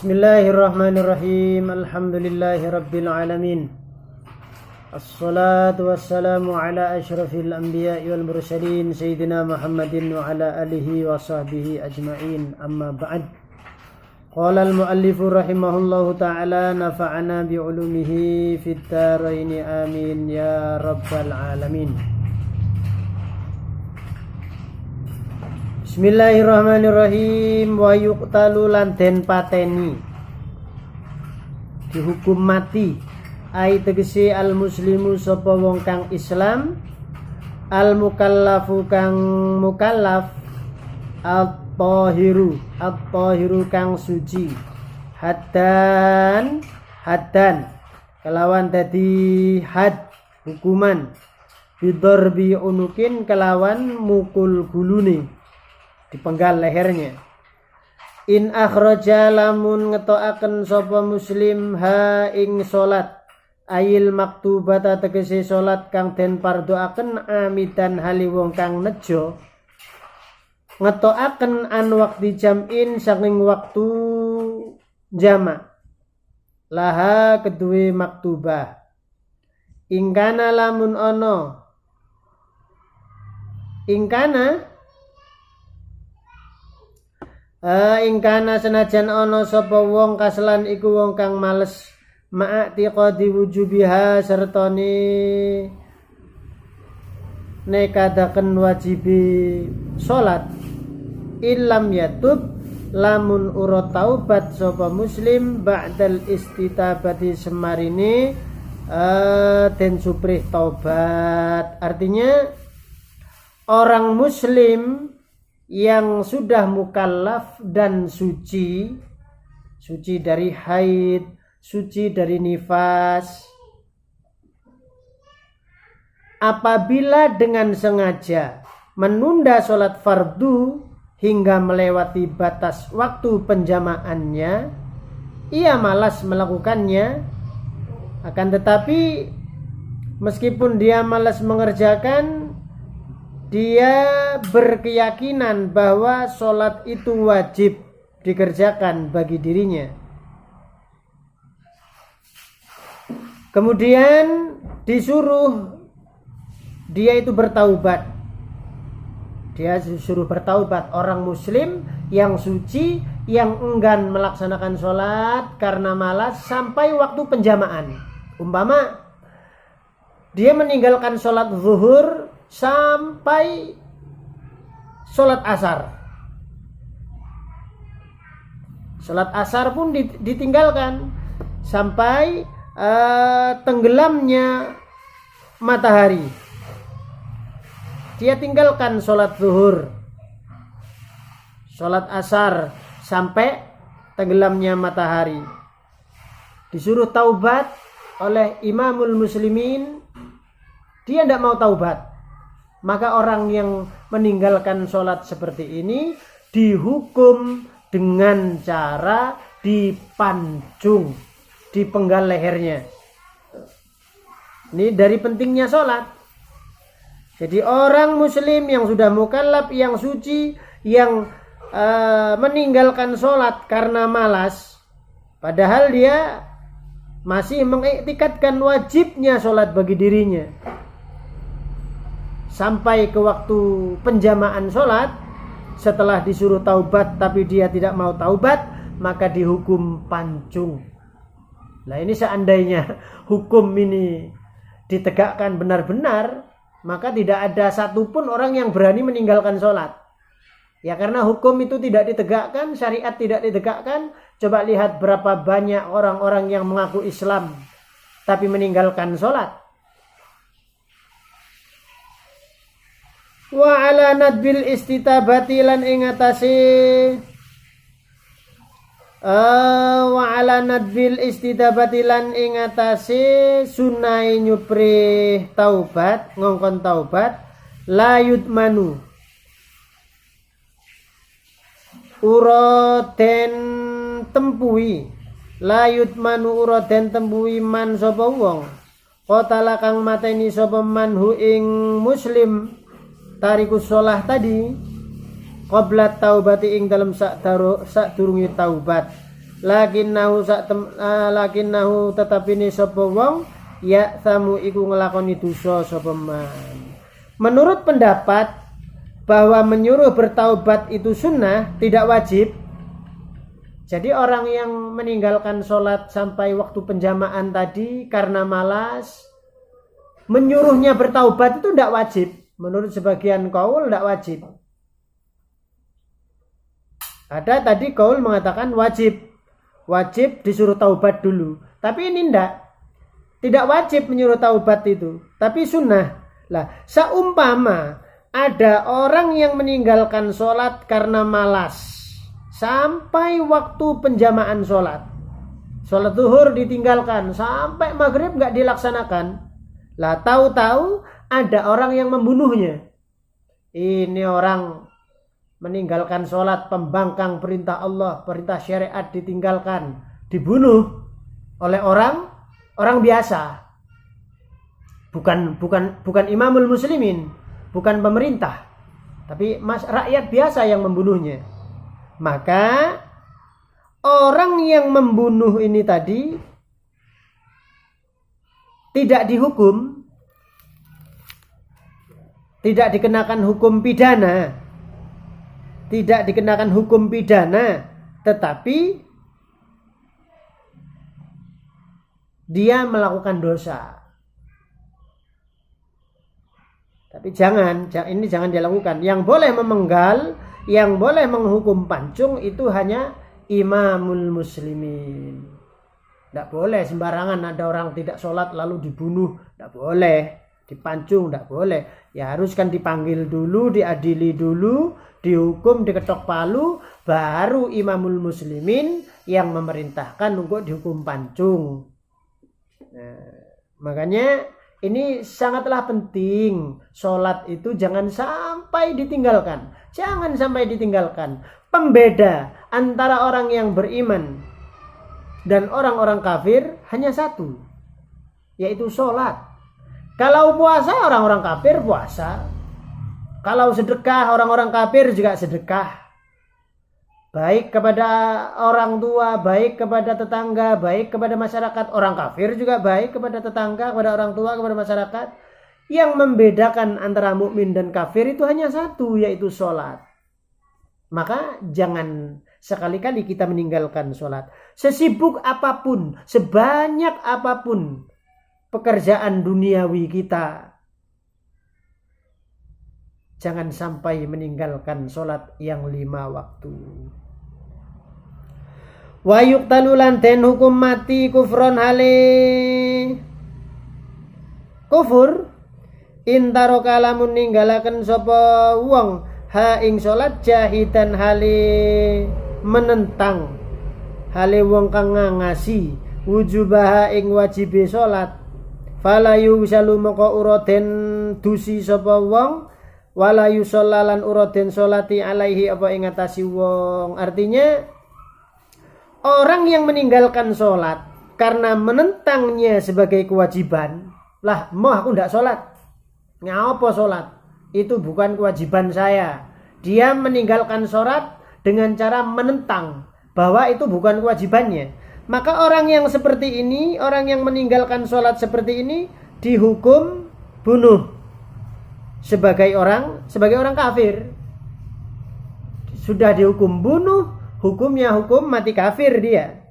Bismillahirrahmanirrahim. Alhamdulillahirabbil alamin. Assalatu wassalamu ala asyrafil anbiya'i wal mursalin sayyidina Muhammadin wa ala alihi wa sahbihi ajma'in. Amma ba'd. Qala al-muallifu rahimahullahu ta'ala nafa'ana bi'ulumihi fid dharain amin ya rabbal alamin. Bismillahirrahmanirrahim. Wa yuqtalu lan den pateni, dihukum mati ai tegese al muslimu sapa wong kang Islam, al mukallafu kang mukallaf, at-tahiru kang suci, haddan kelawan dadi had hukuman, bidarbi unukin kelawan mukul gulune, dipenggal lehernya. In akhraja lamun ngetoaken sapa muslim ha ing salat, ayil maktubata tegese salat kang den pardoaken amidan hali wong kang nejo, ngetoaken an waqti jam'in saking waktu jamak, laha kedue maktubah. Ingkana lamun ono, ingkana senajan ono sapa wong kaslan iku wong kang males ma'atiqadi wujubiha sertane nekadaken wajibi salat, illam yatub lamun ura taubat sapa muslim ba'dal istitabati semarini den suprih taubat. Artinya orang muslim yang sudah mukallaf dan suci dari haid, suci dari nifas, apabila dengan sengaja menunda sholat fardu hingga melewati batas waktu penjamaannya, ia malas melakukannya. Akan tetapi meskipun dia malas mengerjakan, dia berkeyakinan bahwa sholat itu wajib dikerjakan bagi dirinya. Kemudian disuruh dia itu bertaubat. Dia disuruh bertaubat, orang muslim yang suci, yang enggan melaksanakan sholat karena malas sampai waktu penjamaan. Umpama dia meninggalkan sholat zuhur sampai sholat asar. Sholat asar pun ditinggalkan sampai tenggelamnya matahari. Dia tinggalkan sholat zuhur, sholat asar sampai tenggelamnya matahari. Disuruh taubat oleh imamul muslimin, dia tidak mau taubat. Maka orang yang meninggalkan sholat seperti ini dihukum dengan cara dipancung, dipenggal lehernya. Ini dari pentingnya sholat. Jadi orang muslim yang sudah mukallaf, yang suci, yang meninggalkan sholat karena malas, padahal dia masih mengiktikadkan wajibnya sholat bagi dirinya, sampai ke waktu penjamaan sholat, setelah disuruh taubat tapi dia tidak mau taubat, maka dihukum pancung. Nah, ini seandainya hukum ini ditegakkan benar-benar, maka tidak ada satupun orang yang berani meninggalkan sholat. Ya, karena hukum itu tidak ditegakkan, syariat tidak ditegakkan. Coba lihat berapa banyak orang-orang yang mengaku Islam tapi meninggalkan sholat. Wa ala nadbil istitabati lan ing atase wa ala nadbil istitabati lan ing atase sunai nyuprih taubat, ngongkon taubat, la yudmanu uraden tempuhi, la yudmanu uraden tempuhi man sapa wong qatala kang mateni sapa manhu ing muslim tarikus sholah tadi, qabla taubati ing dalam sadurunge taubat, lakinnahu tetapine sapa wong ya samu iku nglakoni dosa sapa man. Menurut pendapat bahwa menyuruh bertaubat itu sunnah, tidak wajib. Jadi orang yang meninggalkan sholat sampai waktu penjamaan tadi karena malas, menyuruhnya bertaubat itu tidak wajib. Menurut sebagian qaul tidak wajib. Ada tadi qaul mengatakan wajib disuruh taubat dulu. Tapi ini tidak wajib menyuruh taubat itu, tapi sunnah. Lah, seumpama ada orang yang meninggalkan sholat karena malas sampai waktu penjamaan sholat zuhur ditinggalkan sampai maghrib nggak dilaksanakan. Lah, tahu-tahu ada orang yang membunuhnya. Ini orang meninggalkan sholat, pembangkang perintah Allah, perintah syariat ditinggalkan, dibunuh oleh orang biasa. Bukan imamul muslimin, bukan pemerintah, tapi rakyat biasa yang membunuhnya. Maka orang yang membunuh ini tadi tidak dihukum, tidak dikenakan hukum pidana, tetapi dia melakukan dosa. Tapi jangan dilakukan. Yang boleh memenggal, yang boleh menghukum pancung itu hanya imamul muslimin. Tidak boleh sembarangan ada orang tidak sholat lalu dibunuh. Tidak boleh. Dipancung, tidak boleh. Ya harus kan dipanggil dulu, diadili dulu, dihukum, diketok palu, baru imamul muslimin yang memerintahkan untuk dihukum pancung. Nah, makanya ini sangatlah penting. Sholat itu jangan sampai ditinggalkan. Jangan sampai ditinggalkan. Pembeda antara orang yang beriman dan orang-orang kafir hanya satu, yaitu sholat. Kalau puasa, orang-orang kafir puasa. Kalau sedekah, orang-orang kafir juga sedekah. Baik kepada orang tua, baik kepada tetangga, baik kepada masyarakat. Orang kafir juga baik kepada tetangga, kepada orang tua, kepada masyarakat. Yang membedakan antara mukmin dan kafir itu hanya satu, yaitu sholat. Maka jangan sekali-kali kita meninggalkan sholat. Sesibuk apapun, sebanyak apapun pekerjaan duniawi kita, jangan sampai meninggalkan sholat yang 5 waktu. Wa yuqtalu lan den hukum mati kufron hale kufur intaro kalamun ninggalaken sapa wong ha ing salat jahidan hale menentang hale wong kang ngasi wujubaha ing wajibe salat falayu salu moko uraden dusi sapa wong walayu sholalan uraden sholati alaihi apa ing atasi wong. Artinya orang yang meninggalkan sholat karena menentangnya sebagai kewajiban, lah mau aku ndak sholat, ngapa sholat? Itu bukan kewajiban saya. Dia meninggalkan sholat dengan cara menentang bahwa itu bukan kewajibannya. Maka orang yang seperti ini, orang yang meninggalkan sholat seperti ini dihukum bunuh sebagai orang kafir. Sudah dihukum bunuh, hukumnya hukum mati kafir dia.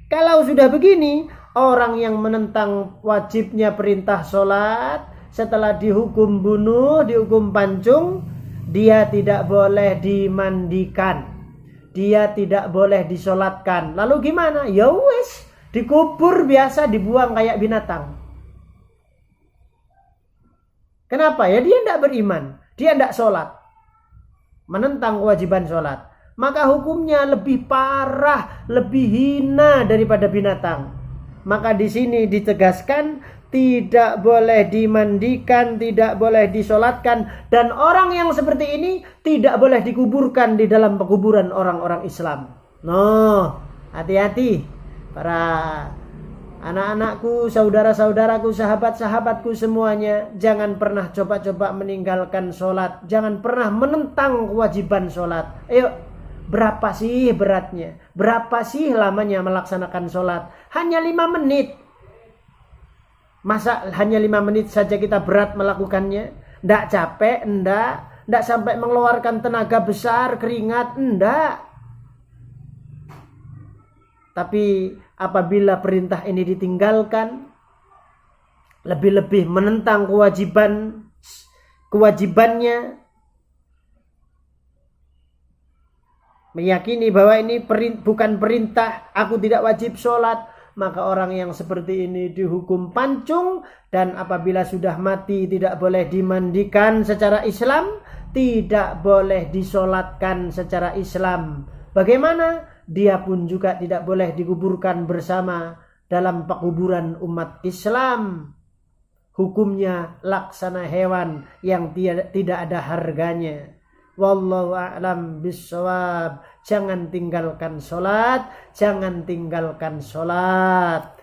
Kalau sudah begini, orang yang menentang wajibnya perintah sholat setelah dihukum bunuh, dihukum pancung, dia tidak boleh dimandikan, dia tidak boleh disolatkan. Lalu gimana? Ya wes, dikubur biasa, dibuang kayak binatang. Kenapa? Ya dia tidak beriman, dia tidak sholat, menentang kewajiban sholat. Maka hukumnya lebih parah, lebih hina daripada binatang. Maka di sini ditegaskan tidak boleh dimandikan, tidak boleh disolatkan, dan orang yang seperti ini tidak boleh dikuburkan di dalam pekuburan orang-orang Islam. Hati-hati para anak-anakku, saudara-saudaraku, sahabat-sahabatku semuanya, jangan pernah coba-coba meninggalkan sholat, jangan pernah menentang kewajiban sholat. Ayo Berapa sih beratnya? Berapa sih lamanya melaksanakan sholat? Hanya 5 menit. Masa hanya 5 menit saja kita berat melakukannya? Nggak capek? Nggak sampai mengeluarkan tenaga besar, keringat? Nggak. Tapi apabila perintah ini ditinggalkan, lebih-lebih menentang kewajibannya, meyakini bahwa ini bukan perintah, aku tidak wajib sholat, maka orang yang seperti ini dihukum pancung. Dan apabila sudah mati tidak boleh dimandikan secara Islam, tidak boleh disolatkan secara Islam. Bagaimana? Dia pun juga tidak boleh dikuburkan bersama dalam pekuburan umat Islam. Hukumnya laksana hewan yang tidak ada harganya. Wallahu a'lam bishawab. Jangan tinggalkan sholat, jangan tinggalkan sholat.